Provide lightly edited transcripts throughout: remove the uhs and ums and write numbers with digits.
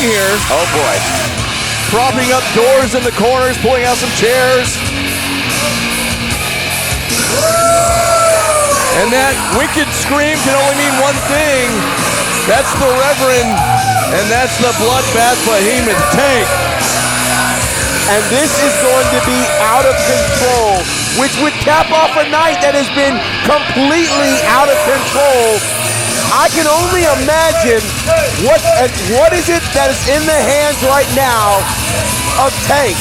here. Oh, boy. Propping up doors in the corners, pulling out some chairs. And that wicked scream can only mean one thing. That's the Reverend, and that's the bloodbath behemoth Tank. And this is going to be out of control, which would cap off a night that has been completely out of control. I can only imagine what is it that is in the hands right now of Tank.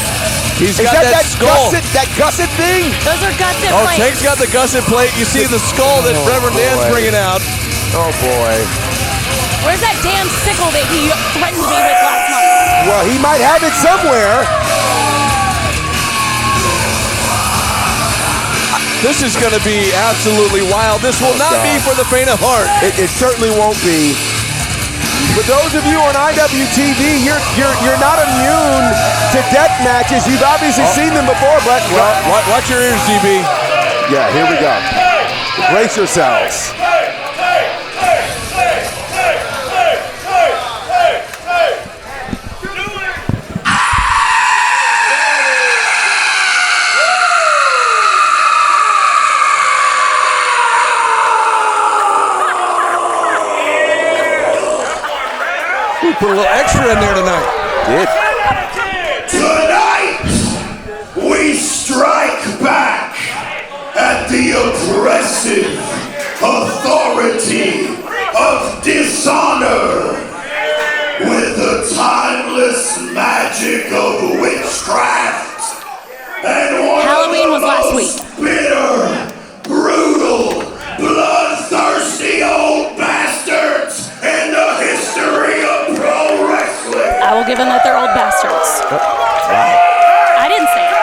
He's got that skull. That gusset thing? Those are gusset plates. plates. Tank's got the gusset plate. You see the skull that Reverend Dan's bringing out. Oh, boy. Where's that damn sickle that he threatened me with last month? Well, he might have it somewhere. This is going to be absolutely wild. This will not be for the faint of heart. It certainly won't be. For those of you on IWTV, you're not immune to death matches. You've obviously seen them before, but watch your ears, GB. Yeah, here we go. Brace yourselves. We put a little extra in there tonight. Tonight, we strike back at the oppressive authority of dishonor with the timeless magic of witchcraft and one Halloween was last week. Bitter, brutal, bloodthirsty old bastards in the history of pro wrestling. I will give them that they're old bastards. I didn't say it.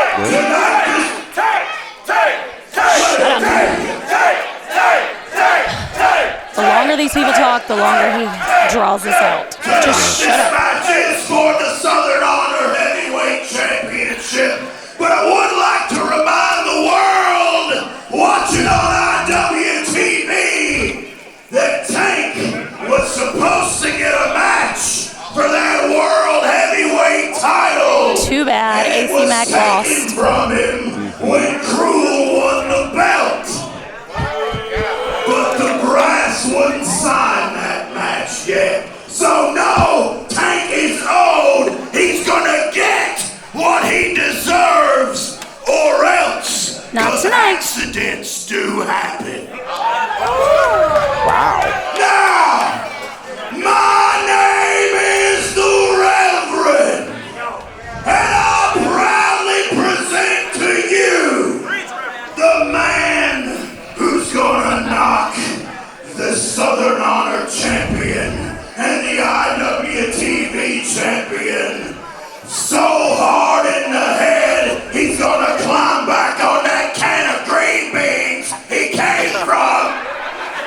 The longer these people talk, the longer he draws us out. Just shut up. This match is for the Southern Honor Heavyweight Championship, but I would like to remind the world watching on IWTV that Tank was supposed to get a match for that World Heavyweight title. Too bad AC Mack lost. From him when Kruel won the belt. But the brass wouldn't sign that match yet. So no, Tank is owed. He's gonna get what he deserves, or else. Not tonight. Accidents do happen. Wow. Now, my name is the Reverend, and I proudly present to you the man who's gonna knock the Southern Honor Champion and the IWTV Champion so hard in the head, he's gonna climb back on that can of green beans he came from.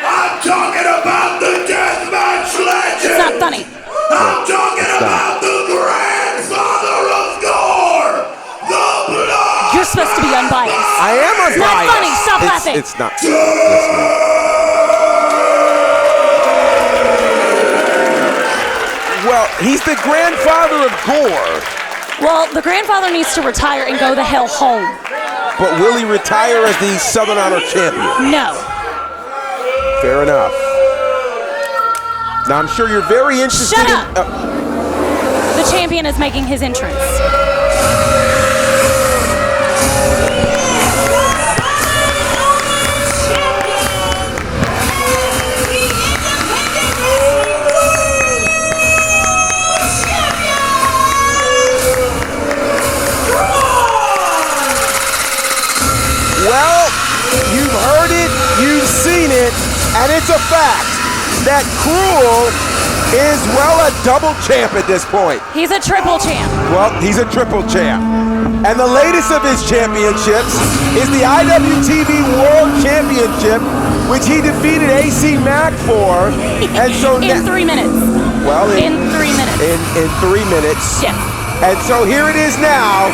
I'm talking about the deathmatch legend. It's not funny. I'm talking about the grandfather of gore, the blood. You're supposed to be unbiased. I am unbiased. It's not funny. Stop laughing. It's not. Well, he's the grandfather of gore. Well, the grandfather needs to retire and go the hell home. But will he retire as the Southern Honor Champion? No. Fair enough. Now, I'm sure you're very interested Shut up. The champion is making his entrance. Well, you've heard it, you've seen it, and it's a fact that Kruel is, well, a double champ at this point. He's a triple champ. Well, he's a triple champ. And the latest of his championships is the IWTV World Championship, which he defeated AC Mack for. And so in 3 minutes. Well, in 3 minutes. In 3 minutes. Yes. And so here it is now.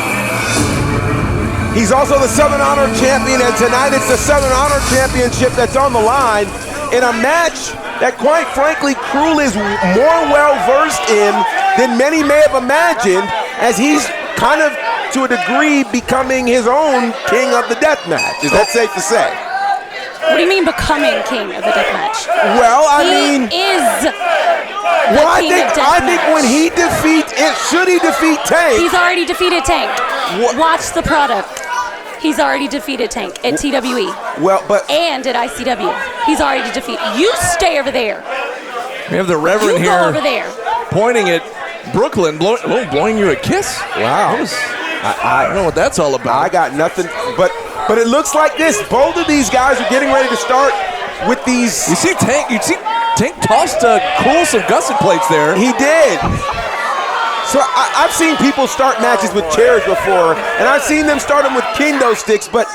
He's also the Southern Honor Champion, and tonight it's the Southern Honor Championship that's on the line in a match that quite frankly Kruel is more well-versed in than many may have imagined, as he's kind of, to a degree, becoming his own king of the deathmatch. Is that safe to say? What do you mean becoming king of the deathmatch? Well, I mean, he is the king of I think deathmatch. when he should he defeat Tank? He's already defeated Tank. What? Watch the product. He's already defeated Tank at TWE. Well, but and at ICW. He's already defeated. You stay over there. We have the Reverend You here go over there. pointing at Brooklyn, blowing you a kiss. wow. I don't know what that's all about. I got nothing, but it looks like this. Both of these guys are getting ready to start with these. You see Tank tossed Kruel some gusset plates there. He did. So I've seen people start matches with chairs before, and I've seen them start them with kendo sticks, but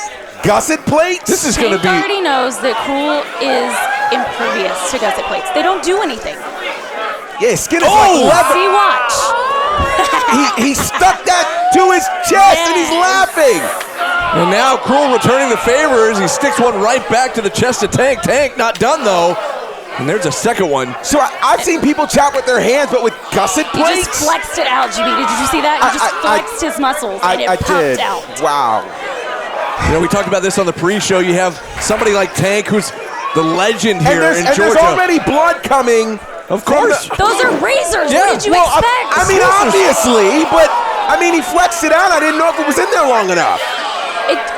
gusset plates? This is going to Tank be. already knows that Kruel is impervious to gusset plates. They don't do anything. Yeah, his skin is like leather. See, watch. He stuck that to his chest, and he's laughing. And now Kruel returning the favor as he sticks one right back to the chest of Tank. Tank not done though. And there's a second one. So I've seen people chop with their hands, but with gusset He plates? just flexed it out, GB. Did you see that? He just flexed his muscles, and it I popped did. out. Wow. You know, we talked about this on the pre-show. You have somebody like Tank, who's the legend here in And there's Georgia. already blood coming. Of course. Those are razors. Yeah, What did you Well, expect? I mean, obviously, but I mean, he flexed it out. I didn't know if it was in there long enough.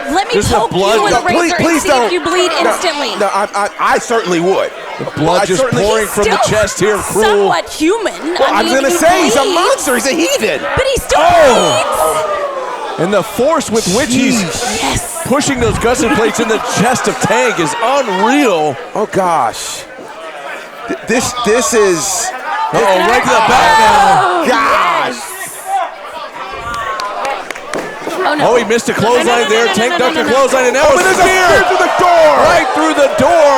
Let me Just the poke blood. you with No, a razor and see if you bleed instantly. No, I certainly would. The blood just pouring from the Still chest here. Kruel. somewhat human. Well, I was mean, going to he say, he's a bleeds, monster. He's a heathen. But he still bleeds. And the force with which he's Yes. pushing those gusset plates in the chest of Tank is unreal. Oh, gosh. This is... Right to the back now. Gosh. Oh, no. Oh, he missed a clothesline there. Tank ducked a no. clothesline, and now Oh, a but there's a spear spear through the door. right through the door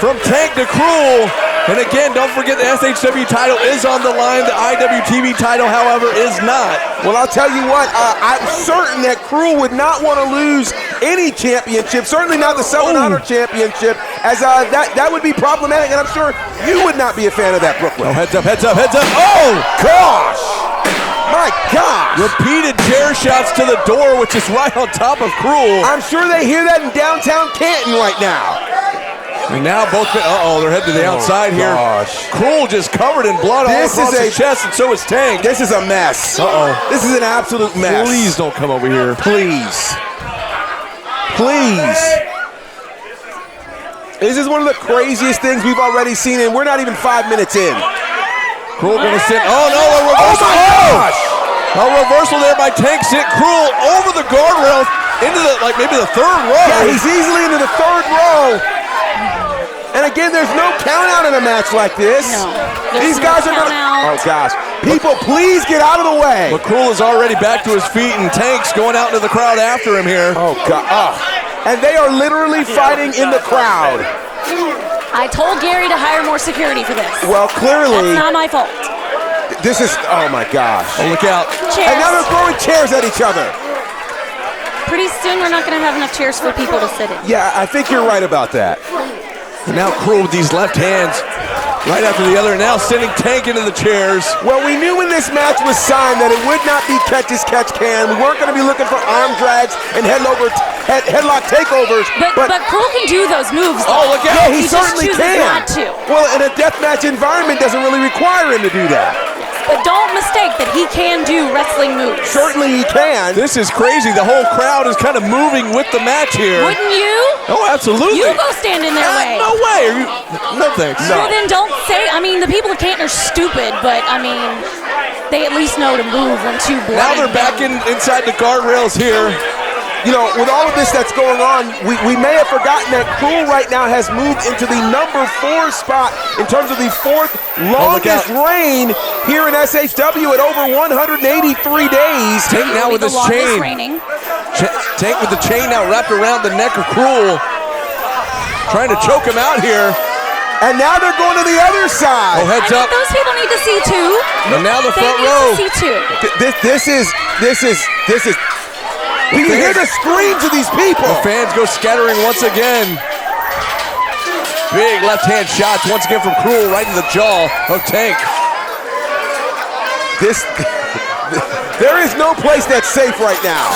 from Tank to Kruel. And again, don't forget the SHW title is on the line. The IWTV title, however, is not. Well, I'll tell you what, I'm certain that Kruel would not want to lose any championship, certainly not the Southern Honor Championship, as that would be problematic, and I'm sure you would not be a fan of that, Brooklyn. Oh, heads up, heads up, heads up. Oh! Gosh! My gosh! Repeated chair shots to the door, which is right on top of Kruel. I'm sure they hear that in downtown Canton right now. And now both men, they're headed to the outside here. Gosh. Kruel just covered in blood all This across is his chest, and so is Tank. This is a mess. This is an absolute mess. Please don't come over here. Please. Please. This is one of the craziest things we've already seen, and we're not even 5 minutes in. Kruel gonna sit. Oh no, a reversal. Oh my gosh! A reversal there by Tank. Sent Kruel over the guardrail into maybe the third row. Yeah, he's easily into the third row. And again, there's no count out in a match like this. No. These There's guys no are gonna. count out. Oh gosh. People, please get out of the way. But Kruel is already back to his feet, and Tank's going out into the crowd after him here. Oh god. Oh. And they are literally fighting in the crowd. I told Gary to hire more security for this. Well, clearly, That's not my fault. this is. Oh my gosh. Oh, look out. Chairs. And now they're throwing chairs at each other. Pretty soon we're not going to have enough chairs for people to sit in. Yeah, I think you're right about that. And now Kruel with these left hands, right after the other, and now sending Tank into the chairs. Well, we knew when this match was signed that it would not be catch as catch can. We weren't going to be looking for arm drags and headlock takeovers. But Kruel can do those moves. Oh, look out. Yeah, he just certainly chooses can. not to. Well, in a deathmatch environment doesn't really require him to do that. But don't mistake that he can do wrestling moves. Certainly he can. This is crazy. The whole crowd is kind of moving with the match here. Wouldn't you? Oh, absolutely. You go stand in their way. No way. Are you? No thanks. Well, then don't say. I mean, the people of Canton are stupid, but I mean, they at least know to move when two blood. Now they're back inside the guardrails here. You know, with all of this that's going on, we may have forgotten that Kruel right now has moved into the number 4 spot in terms of the 4th longest reign here in SHW at over 183 days. Tank now with his chain. Tank with the chain now wrapped around the neck of Kruel. Trying to choke him out here. And now they're going to the other side. Oh, heads up. Those people need to see too. And now the They front need row. to see too. This is. We can hear the screams of these people. The fans go scattering once again. Big left-hand shots once again from Kruel right in the jaw of Tank. There is no place that's safe right now.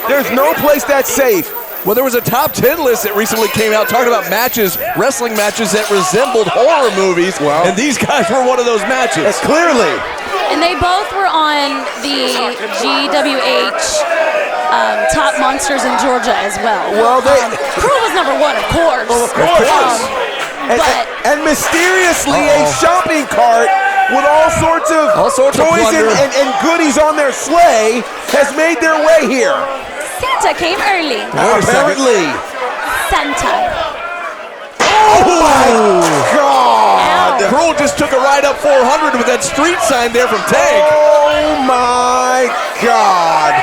There's no place that's safe. Well, there was a top 10 list that recently came out talking about matches, wrestling matches that resembled horror movies, and these guys were one of those matches. Clearly. And they both were on the GWH Top Monsters in Georgia as well. Well, Kruel was number 1, of course. Well, of course. And mysteriously, a shopping cart with all sorts of toys and goodies on their sleigh has made their way here. Santa came early. Apparently. Santa. Oh my God! Kruel just took a ride up 400 with that street sign there from Tank. Oh my God!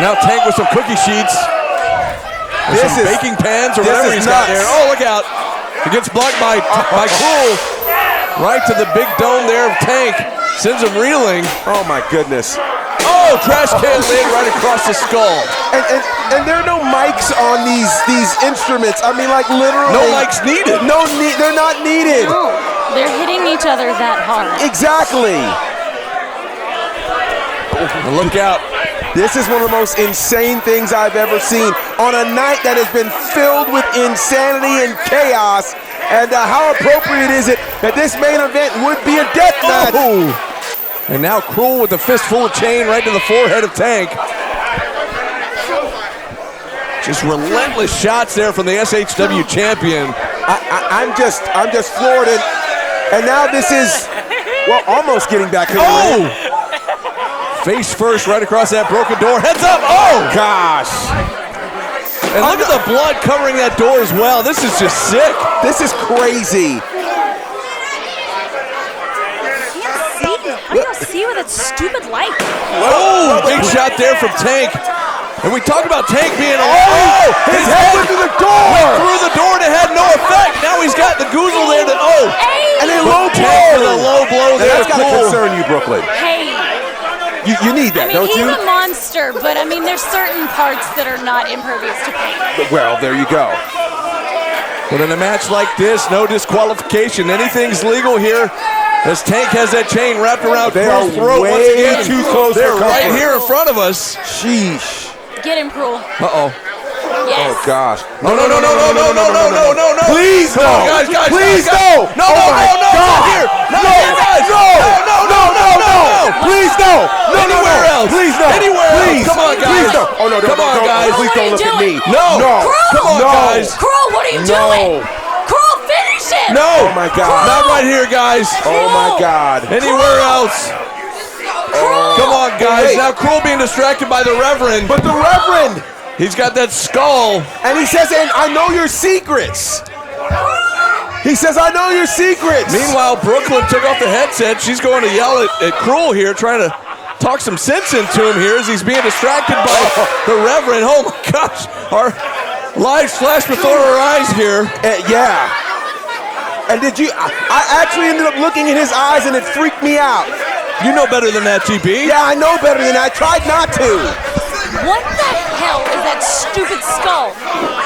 Now Tank with some cookie sheets. This some is baking pans or whatever he's got there. Oh, look out! It gets blocked by Kruel. Right to the big dome there of Tank. Sends him reeling. Oh my goodness. Oh, trash can lid right across the skull. And there are no mics on these instruments. I mean, like literally. No mics needed. They're not needed. No, they're hitting each other that hard. Exactly. Look out. This is one of the most insane things I've ever seen on a night that has been filled with insanity and chaos. And how appropriate is it that this main event would be a death match? Oh. And now Kruel with a fistful of chain right to the forehead of Tank. Just relentless shots there from the SHW champion. I'm just floored, and now this is, well, almost getting back to the ring. Face first right across that broken door. Heads up. Oh gosh. And look at the blood covering that door as well. This is just sick. This is crazy. I don't see with that stupid light. Oh, big shot there from Tank. And we talk about Tank being his head went through the door. Went through the door and it had no effect. Now he's got the goozle there that Hey. And a low blow. With a low blow there. That's gotta concern you, Brooklyn. Hey. You need that, don't you? He's a monster, but I mean, there's certain parts that are not impervious to pain. Well, there you go. But in a match like this, no disqualification. Anything's legal here. As Tank has that chain wrapped around Kruel's throat once again. Too close. They're right here in front of us. Sheesh. Get him, Kruel. Uh-oh. Yes. Oh gosh. No. Please no. Guys. Please no. No, not here. Not here, guys. No. Please no. Anywhere else. Please no. Anywhere else. Come on, guys. Please no. Oh no. Come on, guys. Please don't look at me. No. Come on, guys. Kruel, what are you doing? Kruel, finish it. No. Oh my God. Not right here, guys. Oh my God. Anywhere else. Come on, guys. Now Kruel being distracted by the Reverend. But the Reverend. He's got that skull. And he says, and I know your secrets. He says, I know your secrets. Meanwhile, Brooklyn took off the headset. She's going to yell at Kruel here, trying to talk some sense into him here as he's being distracted by the Reverend. Oh my gosh. Our lives flashed before our eyes here. Yeah. And I actually ended up looking in his eyes and it freaked me out. You know better than that, TP. Yeah, I know better than that. I tried not to. What the hell is that stupid skull?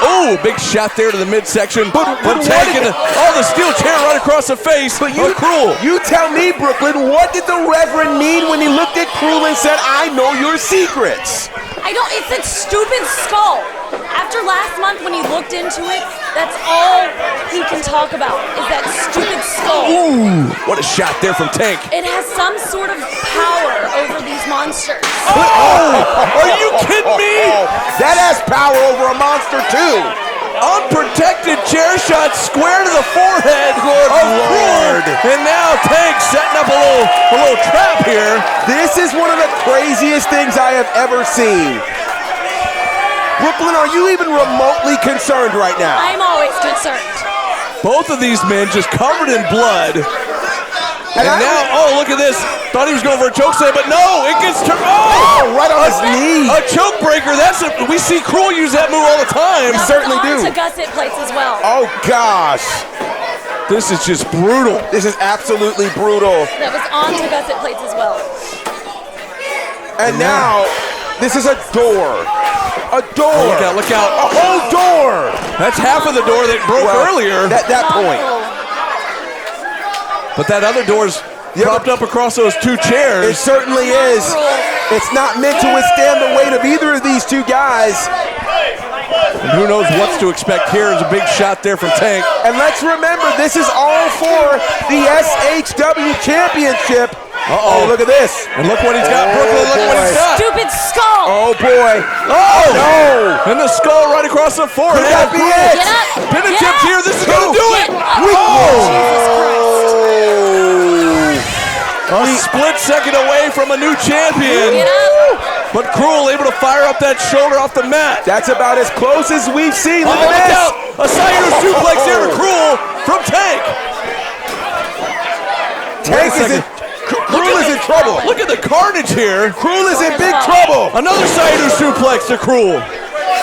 Oh, big shot there to the midsection. But taking the steel chair right across the face. But Kruel. You tell me, Brooklyn, what did the Reverend mean when he looked at Kruel and said, I know your secrets? It's that stupid skull. After last month when he looked into it, that's all he can talk about is that stupid skull. Ooh, what a shot there from Tank. It has some sort of power over these monsters. Oh, are you kidding me? That has power over a monster too. Unprotected chair shot square to the forehead of Kruel. And now Tank setting up a little trap here. This is one of the craziest things I have ever seen. Brooklyn, are you even remotely concerned right now? I'm always concerned. Both of these men just covered in blood. And now, look at this. Thought he was going for a choke slam, but no, it gets turned. Right on his knee. A choke breaker. We see Kruel use that move all the time. We certainly do. To gusset plates as well. Oh gosh. This is just brutal. This is absolutely brutal. That was on to gusset plates as well. And now This is a door. A door. Oh, look out, look out. A whole door. That's half of the door that broke earlier. That point. But that other door's propped up across those two chairs. It certainly is. It's not meant to withstand the weight of either of these two guys. And who knows what's to expect here. Is a big shot there from Tank. And let's remember, this is all for the SHW Championship. Uh-oh. Oh, look at this. And look what he's got, Brooklyn. Look what he's got. Stupid skull. Oh, boy. Oh! No. And the skull right across the forehead. Could that be it? Get up. Pin and Get chips up. here. This is going to do it. Get up. Oh! Jesus A Christ. split second away from a new champion. Get up. But Kruel able to fire up that shoulder off the mat. That's about as close as we've seen. Oh, Look at look this. out. A Sayuru suplex there to Kruel from Tank. Tank is in, Kruel is in trouble. Look at the carnage here. Kruel is in big trouble. Another Sayuru suplex to Kruel.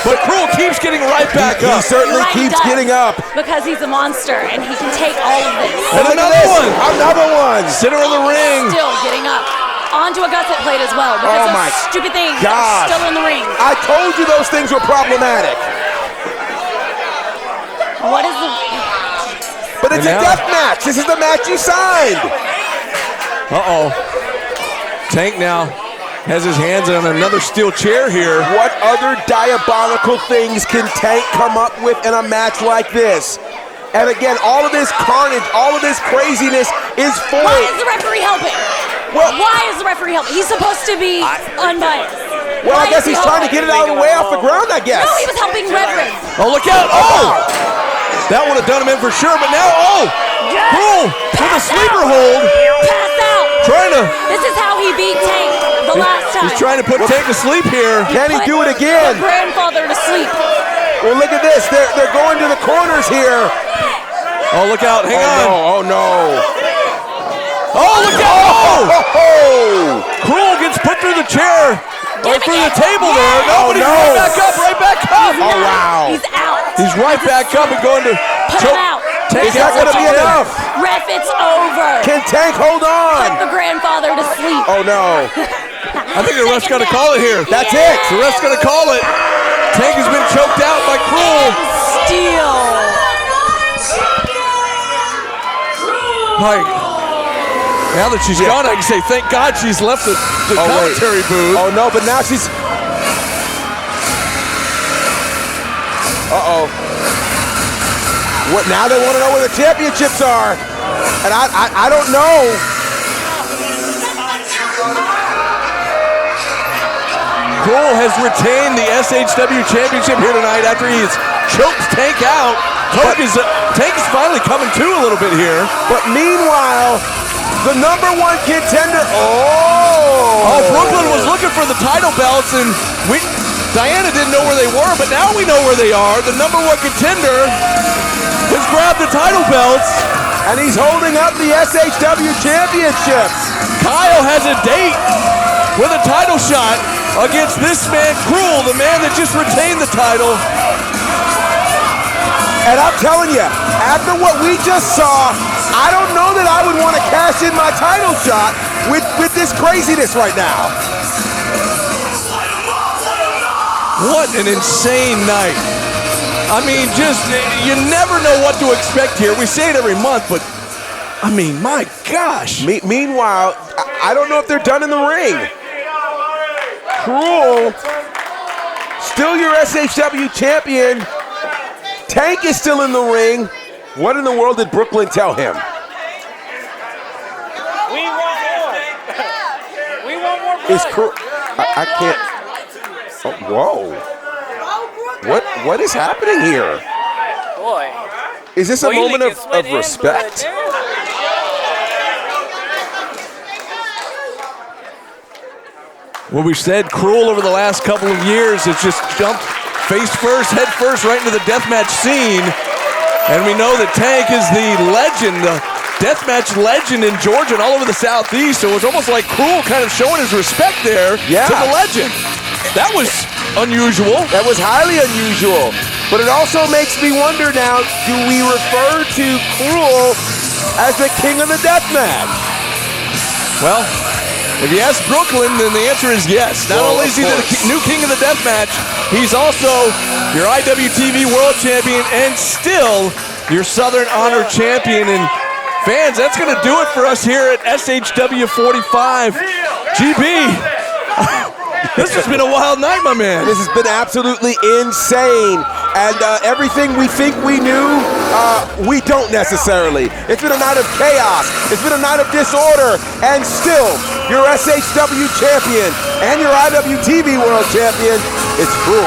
But Kruel keeps getting right back He up. certainly Right, he keeps does. getting up. Because he's a monster and he can take all of this. And Look at another this. one. Another one. Center of the ring. Still getting up. Onto a gusset plate as well. Because Oh those my stupid things God. are still in the ring. I told you those things were problematic. What is the... But it's And a now- death match. This is the match you signed. Uh-oh. Tank now has his hands on another steel chair here. What other diabolical things can Tank come up with in a match like this? And again, all of this carnage, all of this craziness is for... Why is the referee helping? Well- Why is the referee helping? He's supposed to be unbiased. Well, I Why guess is he he's trying to helping? get it out of the way off the ground, I guess. No, he was helping Reverend. Oh, look out. Oh! That would have done him in for sure, but now, oh! Kruel with a sleeper hold. Pass out. Trying to... This is how he beat Tank the last time. He's trying to put Tank to sleep here. Can he Put do it the again? grandfather to sleep. Well, look at this. They're going to the corners here. Oh, look out. Hang on. Oh, no. Oh, look out. Oh! Oh! Kruel gets put through the chair. Right through the table Yeah. there. No, but he's no. right back up, right back up. Oh, wow. He's out. He's right back up and going to Put him out. Tank Is that out going to be again. enough? Ref, it's over. Can Tank hold Put on? the grandfather to sleep. Oh, no. I think the ref's got to call it here. That's it. The ref's going to call it. Tank has been choked out by Kruel. Steal. Mike, now that she's gone, I can say thank God she's left the Oh, wait. commentary booth. Oh, no, but now she's... Uh-oh. What, now they want to know where the championships are. And I don't know. Kruel has retained the SHW Championship here tonight after he's choked Tank out. Tank is finally coming to a little bit here. But meanwhile, the number one contender... Oh, Brooklyn was looking for the title belts, and Diana didn't know where they were, but now we know where they are. The number one contender has grabbed the title belts. And he's holding up the SHW Championship. Kyle has a date with a title shot against this man, Kruel, the man that just retained the title. And I'm telling you, after what we just saw, I don't know that I would want to cash in my title shot with this craziness right now. What an insane night. I mean, just, you never know what to expect here. We say it every month, but, I mean, my gosh. Meanwhile, I don't know if they're done in the ring. Kruel, still your SHW champion. Tank is still in the ring. What in the world did Brooklyn tell him? We want more. We want more blood. Is Kruel... I can't... Oh, whoa. What is happening here? Boy. Is this a Boy, you moment leaking sweat of and respect? blood there. What we've said, Kruel over the last couple of years has just jumped face first, head first, right into the deathmatch scene. And we know that Tank is the legend, the deathmatch legend in Georgia and all over the Southeast. So it's almost like Kruel kind of showing his respect there to the legend. That was unusual. That was highly unusual. But it also makes me wonder now, do we refer to Kruel as the king of the deathmatch? Well, If you ask Brooklyn, then the answer is yes. Not only is he the new king of the deathmatch, he's also your IWTV World Champion and still your Southern Honor Champion. And fans, that's going to do it for us here at SHW 45. GB. This has been a wild night, my man. This has been absolutely insane. And everything we think we knew, we don't necessarily. It's been a night of chaos. It's been a night of disorder. And still, your SHW champion and your IWTV World Champion, it's Kruel.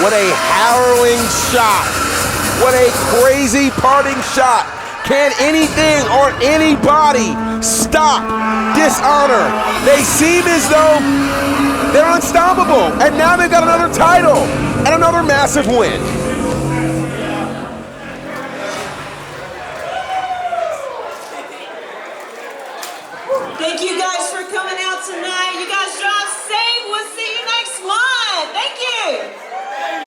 What a harrowing shot. What a crazy parting shot. Can anything or anybody stop Dishonor? They seem as though they're unstoppable. And now they've got another title and another massive win.